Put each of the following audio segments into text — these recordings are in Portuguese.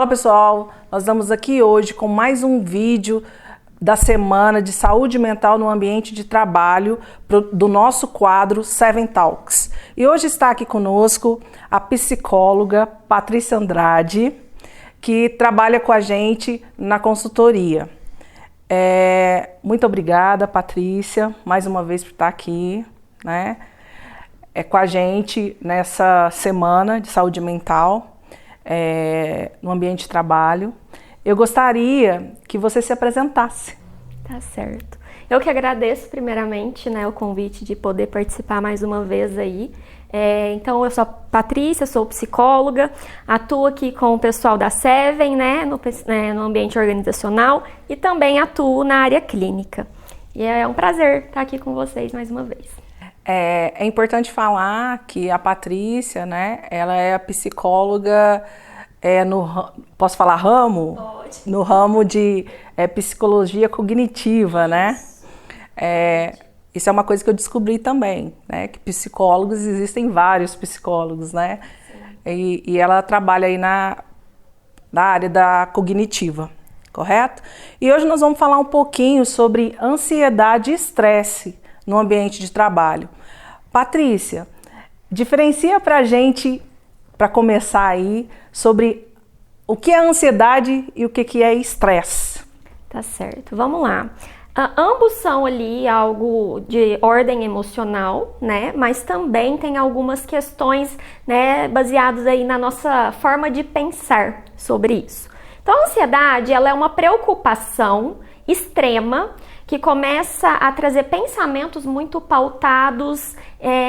Fala pessoal, nós estamos aqui hoje com mais um vídeo da semana de saúde mental no ambiente de trabalho do nosso quadro Seven Talks. E hoje está aqui conosco a psicóloga Patrícia Andrade, que trabalha com a gente na consultoria. Muito obrigada, Patrícia, mais uma vez por estar aqui, né? Com a gente nessa semana de saúde mental no ambiente de trabalho. Eu gostaria que você se apresentasse. Tá certo. Eu que agradeço primeiramente, né, o convite de poder participar mais uma vez aí. Então, eu sou a Patrícia, sou psicóloga, atuo aqui com o pessoal da Seven, né, no ambiente organizacional e também atuo na área clínica. E é um prazer estar aqui com vocês mais uma vez. É importante falar que a Patrícia, né, ela é a psicóloga posso falar ramo? Pode. No ramo de psicologia cognitiva, né? Isso é uma coisa que eu descobri também, né? Que psicólogos, existem vários psicólogos, né? E ela trabalha aí na área da cognitiva, correto? E hoje nós vamos falar um pouquinho sobre ansiedade e estresse no ambiente de trabalho. Patrícia, diferencia pra gente, para começar aí, sobre o que é ansiedade e o que é estresse. Tá certo, vamos lá. Ambos são ali algo de ordem emocional, né? Mas também tem algumas questões, né, baseadas aí na nossa forma de pensar sobre isso. Então, a ansiedade, ela é uma preocupação extrema que começa a trazer pensamentos muito pautados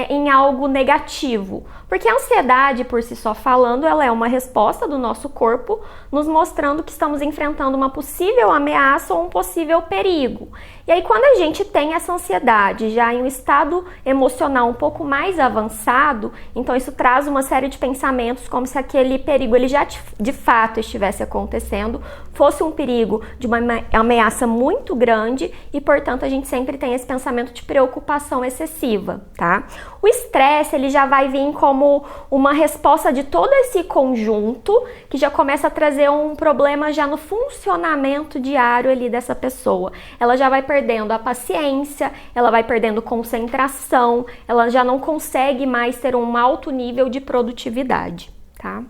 em algo negativo. Porque a ansiedade, por si só falando, ela é uma resposta do nosso corpo nos mostrando que estamos enfrentando uma possível ameaça ou um possível perigo. E aí, quando a gente tem essa ansiedade já em um estado emocional um pouco mais avançado, então isso traz uma série de pensamentos como se aquele perigo ele já de fato estivesse acontecendo, fosse um perigo de uma ameaça muito grande e, portanto, a gente sempre tem esse pensamento de preocupação excessiva, tá? O estresse, ele já vai vir como uma resposta de todo esse conjunto que já começa a trazer um problema já no funcionamento diário ali dessa pessoa. Ela já vai perdendo a paciência, ela vai perdendo concentração, ela já não consegue mais ter um alto nível de produtividade, tá?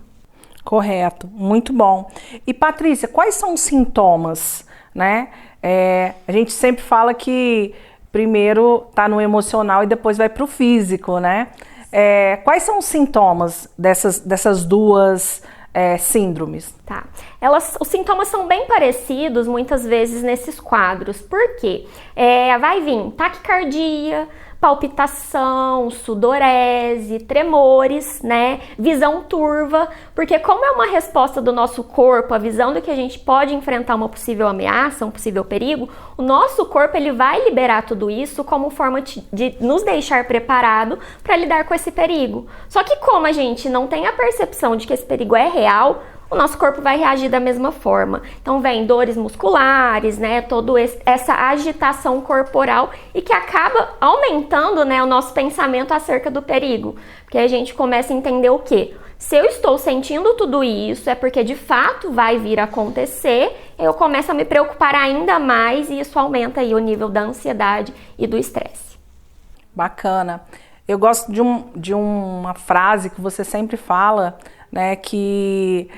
Correto, muito bom. E Patrícia, quais são os sintomas, né? A gente sempre fala que primeiro tá no emocional e depois vai para o físico, né? Quais são os sintomas dessas duas síndromes? Tá. Os sintomas são bem parecidos muitas vezes nesses quadros. Por quê? Vai vir taquicardia, palpitação, sudorese, tremores, né? Visão turva, porque como é uma resposta do nosso corpo, a visão do que a gente pode enfrentar uma possível ameaça, um possível perigo, o nosso corpo ele vai liberar tudo isso como forma de nos deixar preparado para lidar com esse perigo. Só que como a gente não tem a percepção de que esse perigo é real, o nosso corpo vai reagir da mesma forma. Então vem dores musculares, né, toda essa agitação corporal e que acaba aumentando, né, o nosso pensamento acerca do perigo. Porque a gente começa a entender o quê? Se eu estou sentindo tudo isso, é porque de fato vai vir a acontecer, eu começo a me preocupar ainda mais e isso aumenta aí o nível da ansiedade e do estresse. Bacana. Eu gosto de uma frase que você sempre fala, né, que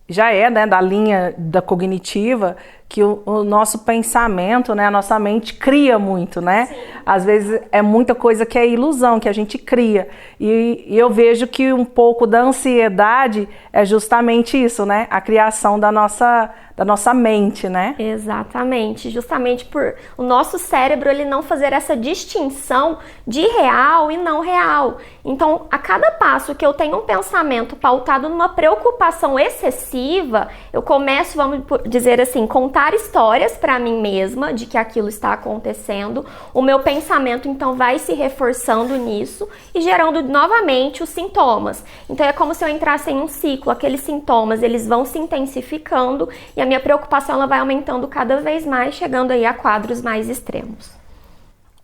já né, da linha da cognitiva, que o nosso pensamento, né, a nossa mente cria muito, né? Sim. Às vezes é muita coisa que é ilusão, que a gente cria. E eu vejo que um pouco da ansiedade é justamente isso, né? A criação da nossa mente, né? Exatamente. Justamente por o nosso cérebro ele não fazer essa distinção de real e não real. Então, a cada passo que eu tenho um pensamento pautado numa preocupação excessiva, eu começo, vamos dizer assim, contar histórias para mim mesma de que aquilo está acontecendo. O meu pensamento, então, vai se reforçando nisso e gerando novamente os sintomas. Então, é como se eu entrasse em um ciclo. Aqueles sintomas, eles vão se intensificando e a minha preocupação ela vai aumentando cada vez mais, chegando aí a quadros mais extremos.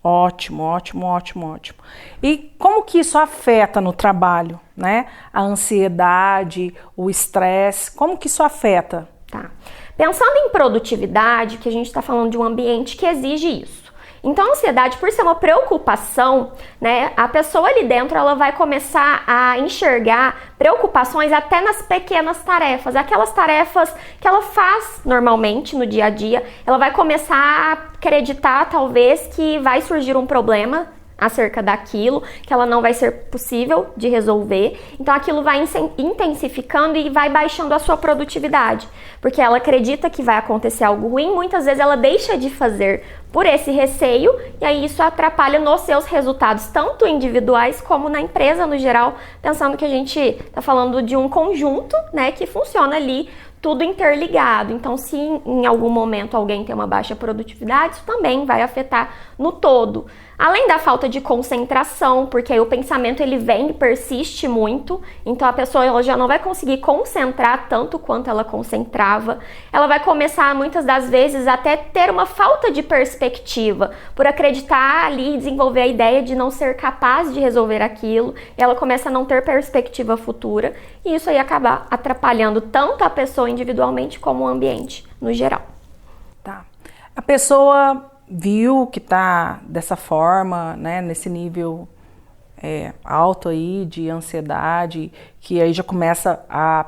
Ótimo, ótimo, ótimo, ótimo. E como que isso afeta no trabalho, né? A ansiedade, o estresse, como que isso afeta? Tá. Pensando em produtividade, que a gente está falando de um ambiente que exige isso. Então, a ansiedade, por ser uma preocupação, né, a pessoa ali dentro, ela vai começar a enxergar preocupações até nas pequenas tarefas, aquelas tarefas que ela faz normalmente no dia a dia, ela vai começar a acreditar, talvez, que vai surgir um problema acerca daquilo, que ela não vai ser possível de resolver. Então aquilo vai intensificando e vai baixando a sua produtividade, porque ela acredita que vai acontecer algo ruim, muitas vezes ela deixa de fazer por esse receio, e aí isso atrapalha nos seus resultados, tanto individuais como na empresa no geral, pensando que a gente está falando de um conjunto, né, que funciona ali tudo interligado. Então, se em algum momento alguém tem uma baixa produtividade, isso também vai afetar no todo. Além da falta de concentração, porque aí o pensamento ele vem e persiste muito, então a pessoa ela já não vai conseguir concentrar tanto quanto ela concentrava. Ela vai começar, muitas das vezes, até ter uma falta de perspectiva, por acreditar ali e desenvolver a ideia de não ser capaz de resolver aquilo, e ela começa a não ter perspectiva futura, e isso aí acaba atrapalhando tanto a pessoa individualmente como o ambiente no geral. Tá. A pessoa viu que tá dessa forma, né, nesse nível alto aí de ansiedade, que aí já começa a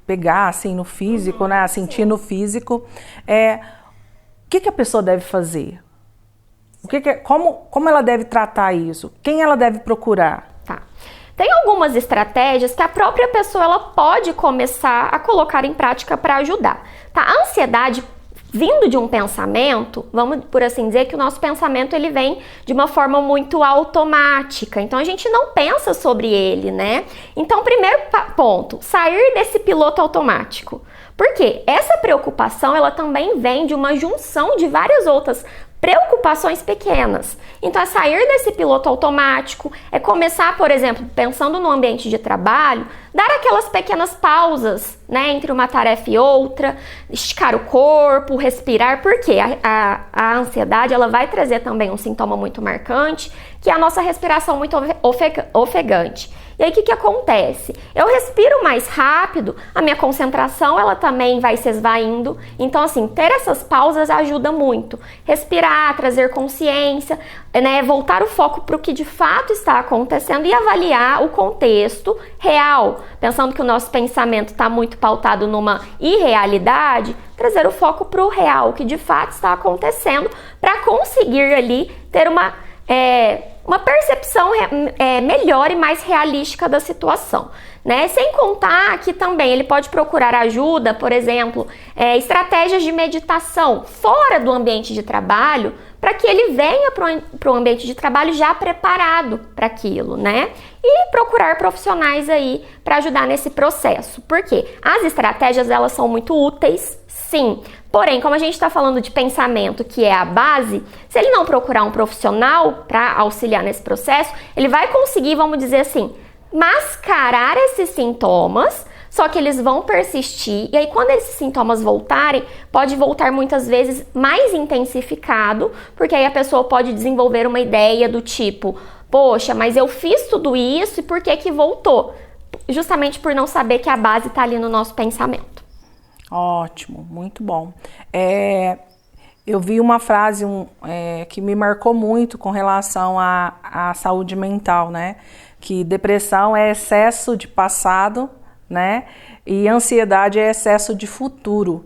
pegar assim no físico, né, a sentir no físico. O que a pessoa deve fazer? Como ela deve tratar isso? Quem ela deve procurar? Tá. Tem algumas estratégias que a própria pessoa ela pode começar a colocar em prática para ajudar. Tá? A ansiedade vindo de um pensamento, vamos por assim dizer que o nosso pensamento ele vem de uma forma muito automática, então a gente não pensa sobre ele, né? Então, primeiro ponto, sair desse piloto automático. Por quê? Essa preocupação ela também vem de uma junção de várias outras preocupações pequenas. Então, é sair desse piloto automático, é começar, por exemplo, pensando no ambiente de trabalho, dar aquelas pequenas pausas, né, entre uma tarefa e outra, esticar o corpo, respirar, porque a ansiedade ela vai trazer também um sintoma muito marcante, que é a nossa respiração muito ofegante. E aí, o que acontece? Eu respiro mais rápido, a minha concentração, ela também vai se esvaindo. Então, assim, ter essas pausas ajuda muito. Respirar, trazer consciência, né, voltar o foco para o que de fato está acontecendo e avaliar o contexto real. Pensando que o nosso pensamento está muito pautado numa irrealidade, trazer o foco para o real, o que de fato está acontecendo, para conseguir ali ter uma percepção melhor e mais realística da situação, né? Sem contar que também ele pode procurar ajuda, por exemplo, estratégias de meditação fora do ambiente de trabalho, para que ele venha para o ambiente de trabalho já preparado para aquilo, né? E procurar profissionais aí para ajudar nesse processo. Por quê? As estratégias, elas são muito úteis, sim. Porém, como a gente está falando de pensamento, que é a base, se ele não procurar um profissional para auxiliar nesse processo, ele vai conseguir, vamos dizer assim, mascarar esses sintomas, só que eles vão persistir, e aí quando esses sintomas voltarem, pode voltar muitas vezes mais intensificado, porque aí a pessoa pode desenvolver uma ideia do tipo, poxa, mas eu fiz tudo isso e por que que voltou? Justamente por não saber que a base está ali no nosso pensamento. Ótimo, muito bom. Eu vi uma frase que me marcou muito com relação à saúde mental, né? Que depressão é excesso de passado, né? E ansiedade é excesso de futuro.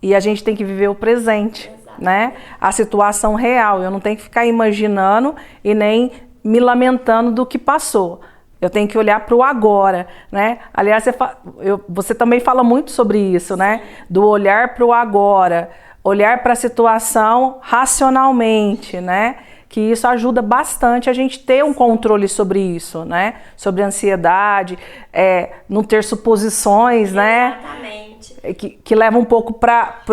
E a gente tem que viver o presente, né? A situação real. Eu não tenho que ficar imaginando e nem me lamentando do que passou. Eu tenho que olhar para o agora, né? Aliás, você também fala muito sobre isso, né? Do olhar para o agora, olhar para a situação racionalmente, né? Que isso ajuda bastante a gente ter um controle sobre isso, né? Sobre a ansiedade, não ter suposições, né? Exatamente. Que leva um pouco para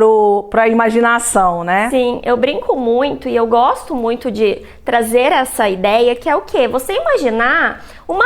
a imaginação, né? Sim, eu brinco muito e eu gosto muito de trazer essa ideia, que é o quê? Você imaginar uma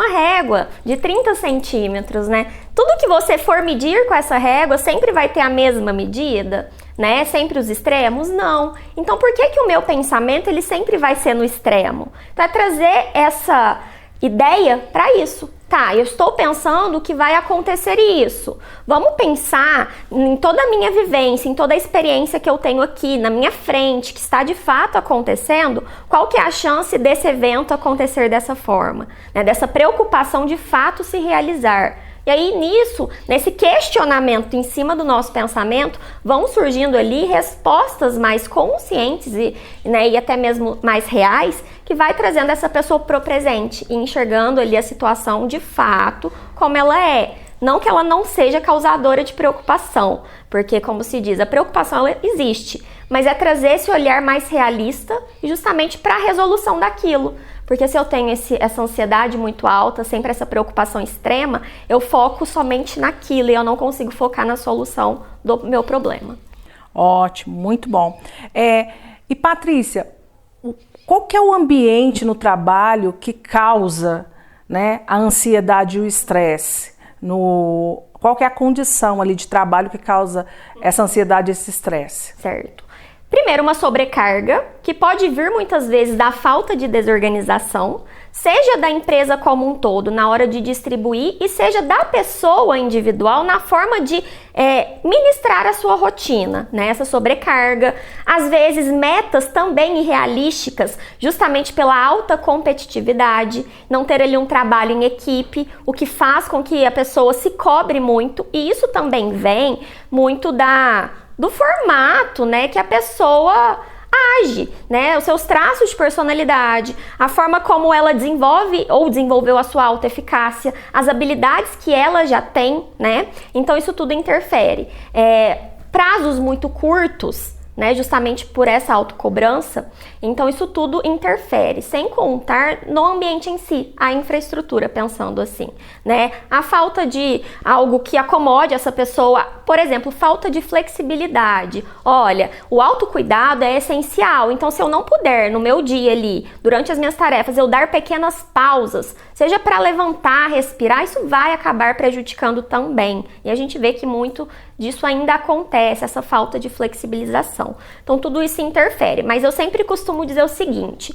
régua de 30 centímetros, né? Tudo que você for medir com essa régua sempre vai ter a mesma medida? né? Sempre os extremos? Não. Então, por que o meu pensamento, ele sempre vai ser no extremo? Então, é trazer essa ideia para isso. Tá, eu estou pensando que vai acontecer isso. Vamos pensar em toda a minha vivência, em toda a experiência que eu tenho aqui na minha frente, que está de fato acontecendo, qual que é a chance desse evento acontecer dessa forma, né? Dessa preocupação de fato se realizar. E aí nisso, nesse questionamento em cima do nosso pensamento, vão surgindo ali respostas mais conscientes e até mesmo mais reais, que vai trazendo essa pessoa pro presente e enxergando ali a situação de fato como ela é. Não que ela não seja causadora de preocupação, porque, como se diz, a preocupação ela existe, mas é trazer esse olhar mais realista e justamente para a resolução daquilo. Porque se eu tenho essa ansiedade muito alta, sempre essa preocupação extrema, eu foco somente naquilo e eu não consigo focar na solução do meu problema. Ótimo, muito bom. E Patrícia, qual que é o ambiente no trabalho que causa, né, a ansiedade e o estresse? Qual que é a condição ali de trabalho que causa essa ansiedade e esse estresse? Certo. Primeiro, uma sobrecarga, que pode vir muitas vezes da falta de desorganização, seja da empresa como um todo na hora de distribuir e seja da pessoa individual na forma de ministrar a sua rotina, né? Essa sobrecarga, às vezes metas também irrealísticas, justamente pela alta competitividade, não ter ali um trabalho em equipe, o que faz com que a pessoa se cobre muito, e isso também vem muito do formato, né, que a pessoa age, né, os seus traços de personalidade, a forma como ela desenvolve ou desenvolveu a sua autoeficácia, as habilidades que ela já tem, né, então isso tudo interfere. Prazos muito curtos, né, justamente por essa autocobrança, então isso tudo interfere, sem contar no ambiente em si, a infraestrutura, pensando assim, né, a falta de algo que acomode essa pessoa, por exemplo, falta de flexibilidade. Olha, o autocuidado é essencial, então se eu não puder no meu dia ali, durante as minhas tarefas, eu dar pequenas pausas, seja para levantar, respirar, isso vai acabar prejudicando também, e a gente vê que muito disso ainda acontece, essa falta de flexibilização. Então tudo isso interfere, mas eu sempre costumo dizer o seguinte,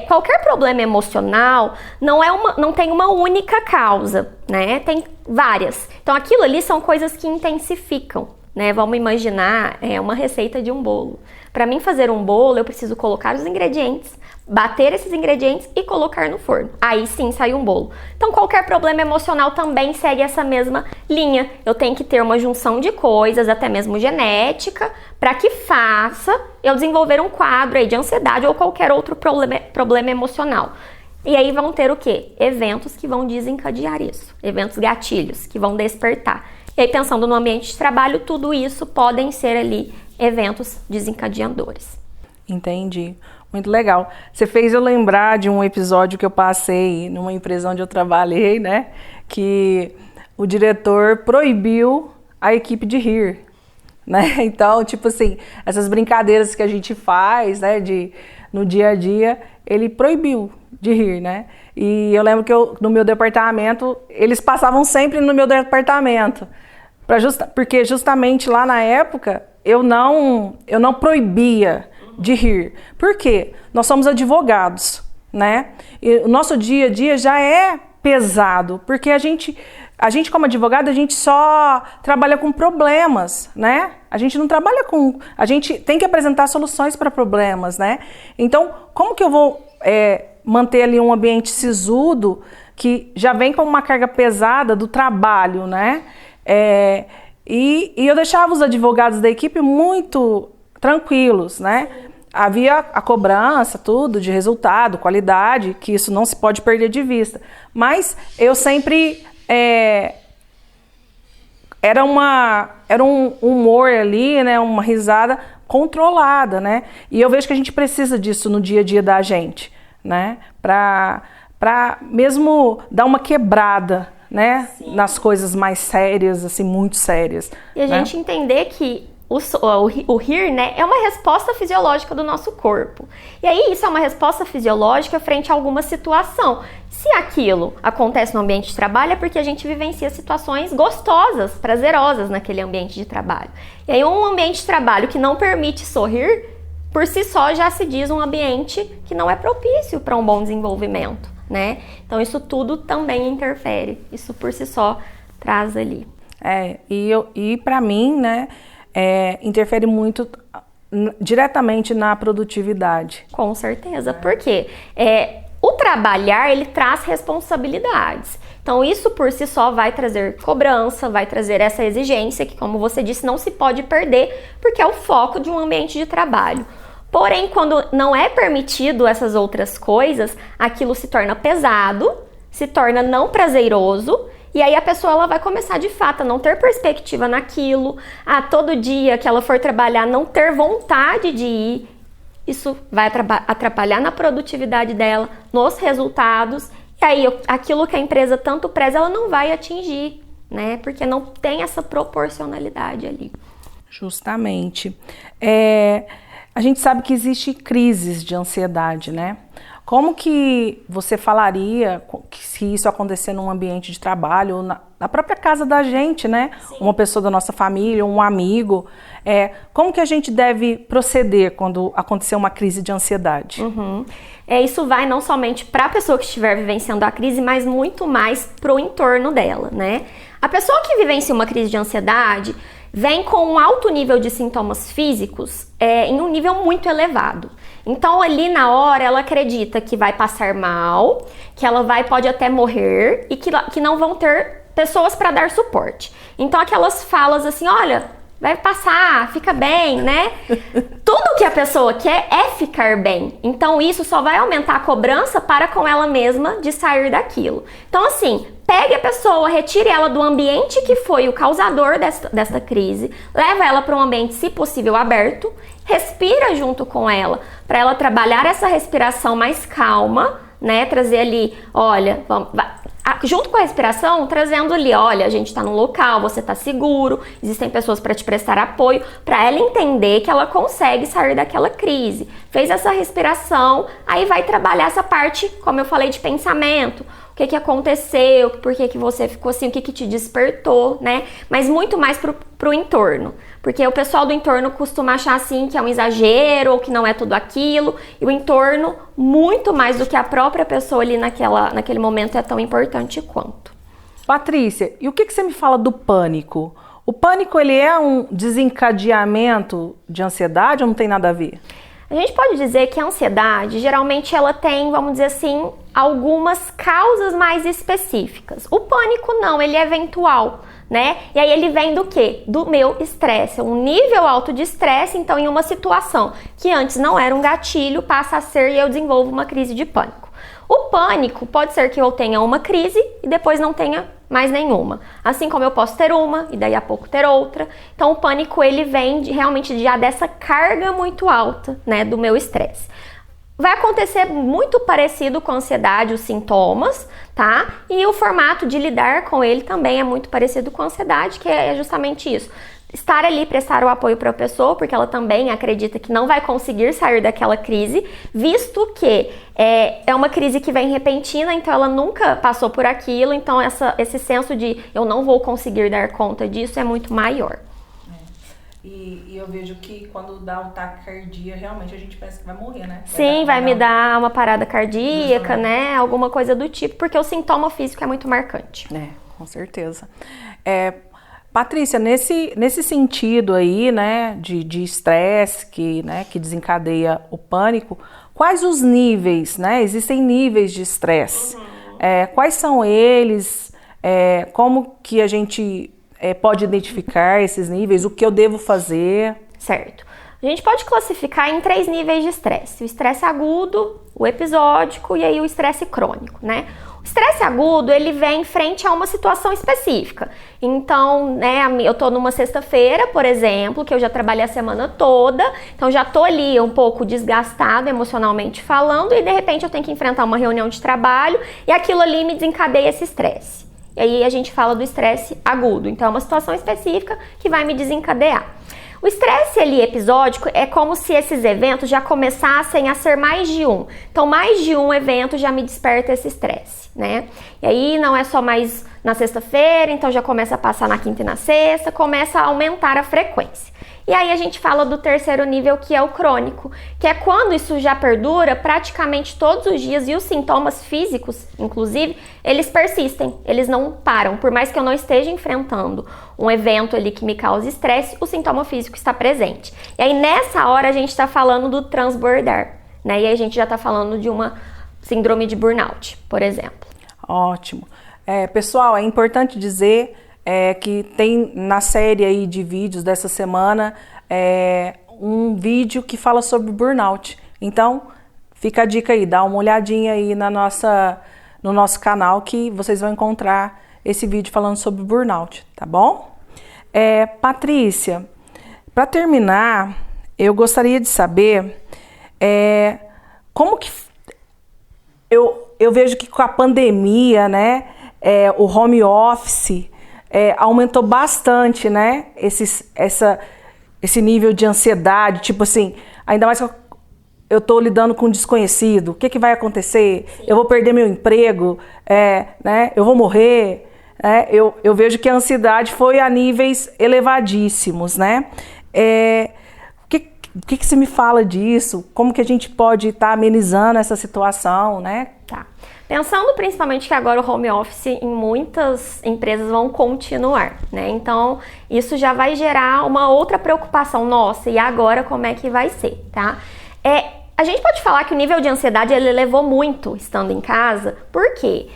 qualquer problema emocional não tem uma única causa, né? Tem várias. Então aquilo ali são coisas que intensificam, né? Vamos imaginar uma receita de um bolo. Para mim fazer um bolo, eu preciso colocar os ingredientes, bater esses ingredientes e colocar no forno. Aí sim sai um bolo. Então qualquer problema emocional também segue essa mesma linha. Eu tenho que ter uma junção de coisas, até mesmo genética, para que faça eu desenvolver um quadro aí de ansiedade ou qualquer outro problema emocional. E aí vão ter o quê? Eventos que vão desencadear isso. Eventos gatilhos que vão despertar. E aí pensando no ambiente de trabalho, tudo isso podem ser ali eventos desencadeadores. Entendi. Muito legal. Você fez eu lembrar de um episódio que eu passei numa empresa onde eu trabalhei, né? Que o diretor proibiu a equipe de rir, né? Então, tipo assim, essas brincadeiras que a gente faz, né? No dia a dia, ele proibiu de rir, né? E eu lembro que no meu departamento, eles passavam sempre no meu departamento. Porque justamente lá na época, eu não proibia de rir. Por quê? Nós somos advogados, né? E o nosso dia a dia já é pesado, porque a gente como advogado, a gente só trabalha com problemas, né? A gente não trabalha a gente tem que apresentar soluções para problemas, né? Então, como que eu vou manter ali um ambiente sisudo que já vem com uma carga pesada do trabalho, né? E eu deixava os advogados da equipe muito tranquilos, né? Havia a cobrança, tudo, de resultado, qualidade, que isso não se pode perder de vista. Mas eu sempre... Era um humor ali, né? Uma risada controlada, né? E eu vejo que a gente precisa disso no dia a dia da gente, né? Pra mesmo dar uma quebrada, né? Sim. Nas coisas mais sérias, assim, muito sérias. E a gente entender que o rir, né, é uma resposta fisiológica do nosso corpo. E aí isso é uma resposta fisiológica frente a alguma situação. Se aquilo acontece no ambiente de trabalho é porque a gente vivencia situações gostosas, prazerosas naquele ambiente de trabalho. E aí um ambiente de trabalho que não permite sorrir, por si só já se diz um ambiente que não é propício para um bom desenvolvimento, né? Então isso tudo também interfere. Isso por si só traz ali. E para mim, né, interfere muito diretamente na produtividade. Com certeza, porque o trabalhar, ele traz responsabilidades. Então isso por si só vai trazer cobrança, vai trazer essa exigência que, como você disse, não se pode perder, porque é o foco de um ambiente de trabalho. Porém, quando não é permitido essas outras coisas, aquilo se torna pesado, se torna não prazeroso. E aí a pessoa ela vai começar de fato a não ter perspectiva naquilo, a todo dia que ela for trabalhar não ter vontade de ir. Isso vai atrapalhar na produtividade dela, nos resultados. E aí aquilo que a empresa tanto preza, ela não vai atingir, né? Porque não tem essa proporcionalidade ali. Justamente. A gente sabe que existe crises de ansiedade, né? Como que você falaria que se isso acontecer num ambiente de trabalho ou na própria casa da gente, né? Sim. Uma pessoa da nossa família, um amigo. Como que a gente deve proceder quando acontecer uma crise de ansiedade? Isso vai não somente para a pessoa que estiver vivenciando a crise, mas muito mais para o entorno dela, né? A pessoa que vivencia uma crise de ansiedade vem com um alto nível de sintomas físicos em um nível muito elevado. Então, ali na hora, ela acredita que vai passar mal, que ela pode até morrer e que não vão ter pessoas para dar suporte. Então, aquelas falas assim, olha, vai passar, fica bem, né? Tudo que a pessoa quer é ficar bem. Então, isso só vai aumentar a cobrança para com ela mesma de sair daquilo. Então, assim, pegue a pessoa, retire ela do ambiente que foi o causador desta crise, leva ela para um ambiente, se possível, aberto, respira junto com ela, para ela trabalhar essa respiração mais calma, né? Trazer ali, olha, junto com a respiração, trazendo ali, olha, a gente está num local, você está seguro, existem pessoas para te prestar apoio, para ela entender que ela consegue sair daquela crise. Fez essa respiração, aí vai trabalhar essa parte, como eu falei, de pensamento. O que aconteceu, por que você ficou assim, o que te despertou, né? Mas muito mais pro entorno. Porque o pessoal do entorno costuma achar assim que é um exagero ou que não é tudo aquilo. E o entorno, muito mais do que a própria pessoa ali naquele momento, é tão importante quanto. Patrícia, e o que você me fala do pânico? O pânico, ele é um desencadeamento de ansiedade ou não tem nada a ver? A gente pode dizer que a ansiedade, geralmente ela tem, vamos dizer assim, algumas causas mais específicas. O pânico não, ele é eventual, né? E aí ele vem do quê? Do meu estresse. Um nível alto de estresse, então em uma situação que antes não era um gatilho, passa a ser e eu desenvolvo uma crise de pânico. O pânico pode ser que eu tenha uma crise e depois não tenha mais nenhuma. Assim como eu posso ter uma e daí a pouco ter outra. Então o pânico ele vem realmente já dessa carga muito alta, né, do meu estresse. Vai acontecer muito parecido com a ansiedade, os sintomas, tá? E o formato de lidar com ele também é muito parecido com a ansiedade, que é justamente isso. Estar ali, prestar o apoio para a pessoa, porque ela também acredita que não vai conseguir sair daquela crise, visto que é uma crise que vem repentina, então ela nunca passou por aquilo, então esse senso de eu não vou conseguir dar conta disso é muito maior. E eu vejo que quando dá um taquicardia, realmente a gente pensa que vai morrer, né? Sim, vai me dar uma parada cardíaca, né? Alguma coisa do tipo, porque o sintoma físico é muito marcante. Com certeza. Patrícia, nesse sentido aí, né, de estresse que desencadeia o pânico, quais os níveis, né? Existem níveis de estresse. Quais são eles? Como que a gente pode identificar esses níveis? O que eu devo fazer? Certo. A gente pode classificar em 3 níveis de estresse. O estresse agudo, o episódico e aí o estresse crônico, né? O estresse agudo, ele vem frente a uma situação específica. Então, né, eu tô numa sexta-feira, por exemplo, que eu já trabalhei a semana toda, então já tô ali um pouco desgastada emocionalmente falando e de repente eu tenho que enfrentar uma reunião de trabalho e aquilo ali me desencadeia esse estresse. E aí a gente fala do estresse agudo, então é uma situação específica que vai me desencadear. O estresse ali episódico é como se esses eventos já começassem a ser mais de um. Então, mais de um evento já me desperta esse estresse, né? E aí não é só mais na sexta-feira, então já começa a passar na quinta e na sexta, começa a aumentar a frequência. E aí a gente fala do terceiro nível, que é o crônico, que é quando isso já perdura praticamente todos os dias e os sintomas físicos, inclusive, eles persistem, eles não param. Por mais que eu não esteja enfrentando um evento ali que me cause estresse, o sintoma físico está presente. E aí nessa hora a gente está falando do transbordar, né? E aí a gente já está falando de uma síndrome de burnout, por exemplo. Ótimo. Pessoal, é importante dizer que tem na série aí de vídeos dessa semana um vídeo que fala sobre burnout. Então, fica a dica aí, dá uma olhadinha aí no nosso canal que vocês vão encontrar esse vídeo falando sobre burnout, tá bom? Patrícia, para terminar, eu gostaria de saber como que eu vejo que com a pandemia, né, o home office aumentou bastante, né, esse nível de ansiedade, tipo assim, ainda mais que eu tô lidando com um desconhecido, o que vai acontecer? Sim. Eu vou perder meu emprego, né, eu vou morrer, eu vejo que a ansiedade foi a níveis elevadíssimos, né, o que você me fala disso? Como que a gente pode estar amenizando essa situação, né? Tá. Pensando principalmente que agora o home office em muitas empresas vão continuar, né? Então, isso já vai gerar uma outra preocupação nossa. E agora, como é que vai ser, tá? A gente pode falar que o nível de ansiedade ele elevou muito estando em casa, porque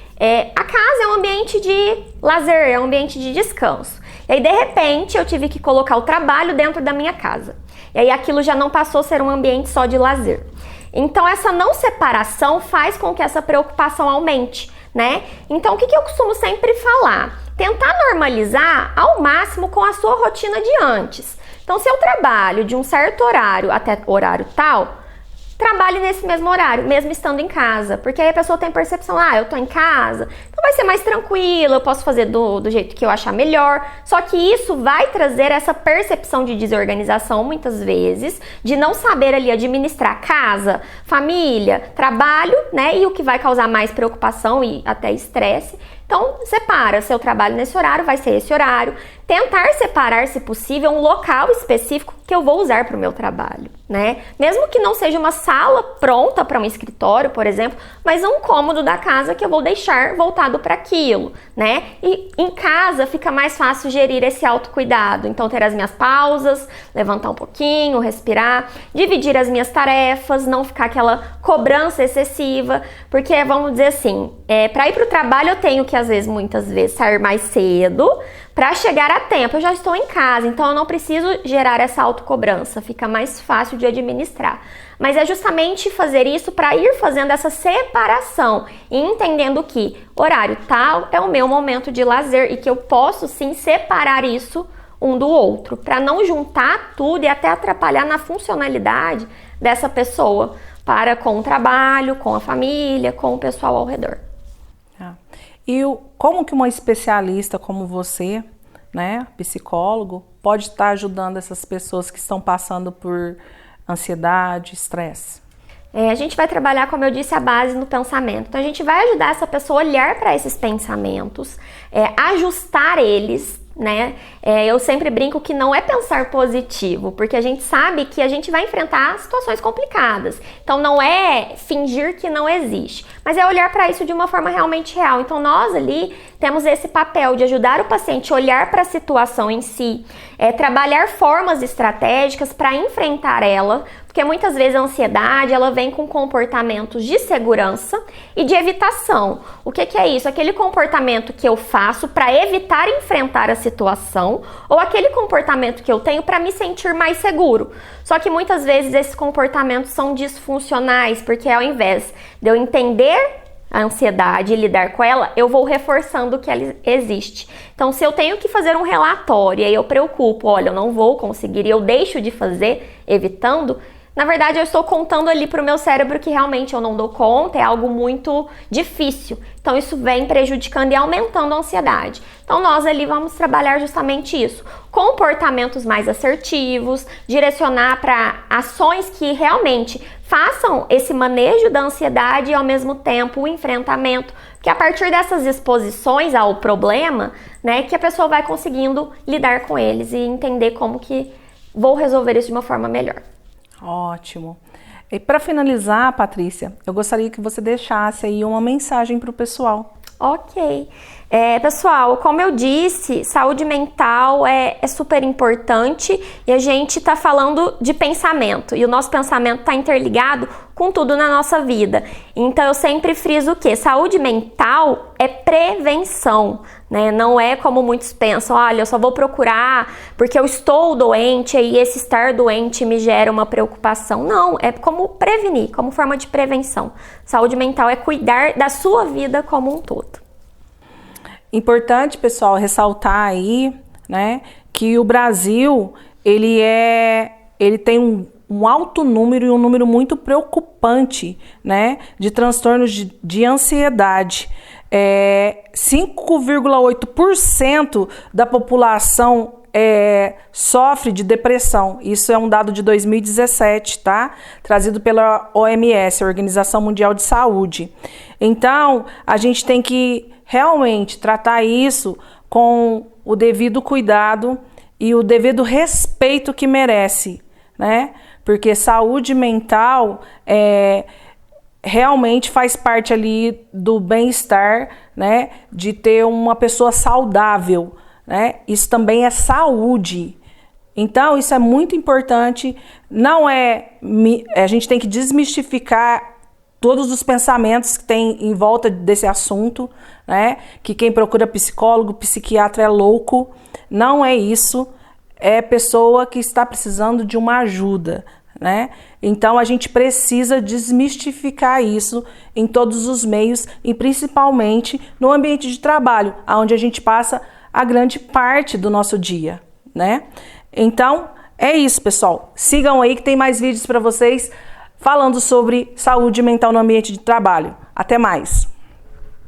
a casa é um ambiente de lazer, é um ambiente de descanso. E aí, de repente, eu tive que colocar o trabalho dentro da minha casa. E aí, aquilo já não passou a ser um ambiente só de lazer. Então, essa não separação faz com que essa preocupação aumente, né? Então, o que eu costumo sempre falar? Tentar normalizar ao máximo com a sua rotina de antes. Então, se eu trabalho de um certo horário até horário tal, trabalhe nesse mesmo horário, mesmo estando em casa. Porque aí a pessoa tem percepção, eu tô em casa, então vai ser mais tranquilo, eu posso fazer do jeito que eu achar melhor. Só que isso vai trazer essa percepção de desorganização, muitas vezes, de não saber ali administrar casa, família, trabalho, né? E o que vai causar mais preocupação e até estresse. Então, separa, seu trabalho nesse horário, vai ser esse horário. Tentar separar, se possível, um local específico que eu vou usar para o meu trabalho, né? Mesmo que não seja uma sala pronta para um escritório, por exemplo, mas um cômodo da casa que eu vou deixar voltado para aquilo, né? E em casa fica mais fácil gerir esse autocuidado. Então, ter as minhas pausas, levantar um pouquinho, respirar, dividir as minhas tarefas, não ficar aquela cobrança excessiva, porque, vamos dizer assim, para ir para o trabalho eu tenho que, às vezes, muitas vezes, sair mais cedo para chegar a tempo. Eu já estou em casa, então eu não preciso gerar essa autocobrança, fica mais fácil de administrar. Mas é justamente fazer isso para ir fazendo essa separação e entendendo que horário tal é o meu momento de lazer e que eu posso sim separar isso um do outro, para não juntar tudo e até atrapalhar na funcionalidade dessa pessoa para com o trabalho, com a família, com o pessoal ao redor. E como que uma especialista como você, né, psicólogo, pode estar ajudando essas pessoas que estão passando por ansiedade, estresse? A gente vai trabalhar, como eu disse, a base no pensamento. Então, a gente vai ajudar essa pessoa a olhar para esses pensamentos, ajustar eles, né? Eu sempre brinco que não é pensar positivo, porque a gente sabe que a gente vai enfrentar situações complicadas. Então, não é fingir que não existe, mas é olhar para isso de uma forma realmente real. Então, nós ali temos esse papel de ajudar o paciente a olhar para a situação em si, trabalhar formas estratégicas para enfrentar ela, porque muitas vezes a ansiedade ela vem com comportamentos de segurança e de evitação. O que é isso? Aquele comportamento que eu faço para evitar enfrentar a situação ou aquele comportamento que eu tenho para me sentir mais seguro. Só que muitas vezes esses comportamentos são disfuncionais, porque ao invés de eu entender a ansiedade e lidar com ela, eu vou reforçando que ela existe. Então, se eu tenho que fazer um relatório e aí eu preocupo, olha, eu não vou conseguir e eu deixo de fazer, evitando, Na verdade, eu estou contando ali para o meu cérebro que realmente eu não dou conta, é algo muito difícil. Então, isso vem prejudicando e aumentando a ansiedade. Então, nós ali vamos trabalhar justamente isso. Comportamentos mais assertivos, direcionar para ações que realmente façam esse manejo da ansiedade e, ao mesmo tempo, o enfrentamento. Porque a partir dessas exposições ao problema, né, que a pessoa vai conseguindo lidar com eles e entender como que vou resolver isso de uma forma melhor. Ótimo. E para finalizar, Patrícia, eu gostaria que você deixasse aí uma mensagem para o pessoal. Ok. Pessoal, como eu disse, saúde mental é super importante e a gente está falando de pensamento e o nosso pensamento está interligado com tudo na nossa vida. Então eu sempre friso o quê? Saúde mental é prevenção, né? Não é como muitos pensam, olha, eu só vou procurar porque eu estou doente e esse estar doente me gera uma preocupação. Não, é como prevenir, como forma de prevenção. Saúde mental é cuidar da sua vida como um todo. Importante, pessoal, ressaltar aí, né, que o Brasil, ele tem um alto número e um número muito preocupante, né, de transtornos de ansiedade. 5,8% da população sofre de depressão. Isso é um dado de 2017, tá? Trazido pela OMS, Organização Mundial de Saúde. Então, a gente tem que realmente tratar isso com o devido cuidado e o devido respeito que merece, né? Porque saúde mental realmente faz parte ali do bem-estar, né? De ter uma pessoa saudável, né? Isso também é saúde. Então, isso é muito importante. A gente tem que desmistificar todos os pensamentos que tem em volta desse assunto, né? Que quem procura psicólogo, psiquiatra é louco. Não é isso. É pessoa que está precisando de uma ajuda, né? Então a gente precisa desmistificar isso em todos os meios e principalmente no ambiente de trabalho, onde a gente passa a grande parte do nosso dia, né? Então é isso, pessoal. Sigam aí que tem mais vídeos para vocês falando sobre saúde mental no ambiente de trabalho. Até mais!